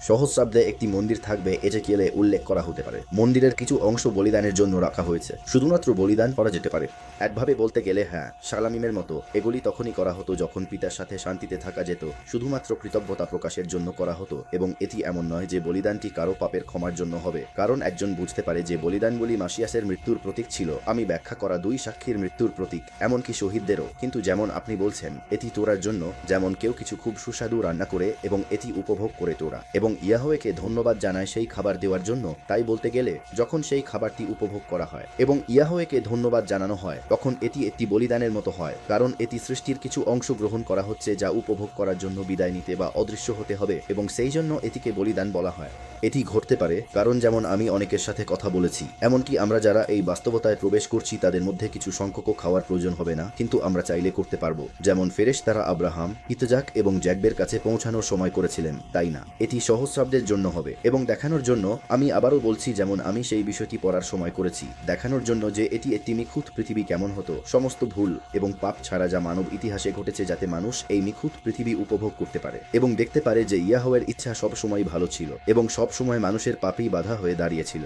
সহস্রাব্দে একটি মন্দির থাকবে এজেকিয়েলে উল্লেখ করা হতে পারে। মন্দিরের কিছু অংশ বলিদানের জন্য রাখা হয়েছে, শুধুমাত্র বলিদান করা যেতে পারে। একভাবে বলতে গেলে হ্যাঁ, শালামিমের মতো এগুলি তখনই করা হতো যখন পিতার সাথে শান্তিতে থাকা যেত, শুধুমাত্র কৃতজ্ঞতা প্রকাশের জন্য করা হতো। এবং এটি এমন নয় যে বলিদানটি কারো পাপের ক্ষমার জন্য হবে, কারণ একজন বুঝতে পারে যে বলিদানগুলি মাসিয়াসের মৃত্যুর প্রতীক ছিল। আমি ব্যাখ্যা করা দুই সাক্ষীর মৃত্যুর প্রতীক, এমনকি শহীদদেরও। কিন্তু যেমন আপনি বলছেন, এটি তোরার জন্য, যেমন কেউ কিছু খুব সুস্বাদু রান্না করে এবং এটি উপভোগ করে তোরা এবং ইয়াহওয়েকে ধন্যবাদ জানায় সেই খাবার দেওয়ার জন্য। তাই বলতে গেলে যখন সেই খাবারটি উপভোগ করা হয় এবং ইয়াহওয়েকে ধন্যবাদ জানানো হয়, তখন এটি একটি বলিদানের মতো হয়, কারণ এটি সৃষ্টির কিছু অংশ গ্রহণ করা হচ্ছে যা উপভোগ করার জন্য বিদায় নিতে বা অদৃশ্য হতে হবে, এবং সেই জন্য এটিকে বলিদান বলা হয়। এটি ঘটতে পারে কারণ যেমন আমি অনেকের সাথে কথা বলেছি, এমনকি আমরা যারা এই বাস্তবতায় প্রবেশ করছি তাদের মধ্যে কিছু সংখ্যকও খাওয়ার প্রয়োজন হবে না, কিন্তু আমরা চাইলে করতে পারবো, যেমন ফেরেশতারা আব্রাহাম, ইতজাক এবং জ্যাকবের কাছে পৌঁছানোর সময় করেছিলেন, তাই না? এটি সহস্রাব্দের জন্য হবে এবং দেখানোর জন্য, আমি আবারও বলছি যেমন আমি সেই বিষয়টি পড়ার সময় করেছি, দেখানোর জন্য যে এটি একটি নিখুঁত পৃথিবী কেমন হতো, সমস্ত ভুল এবং পাপ ছাড়া যা মানব ইতিহাসে ঘটেছে, যাতে মানুষ এই নিখুঁত পৃথিবী উপভোগ করতে পারে এবং দেখতে পারে যে ইয়াহওয়ের ইচ্ছা সব সময় ভালো ছিল এবং সব সময় মানুষের পাপেই বাধা হয়ে দাঁড়িয়েছিল।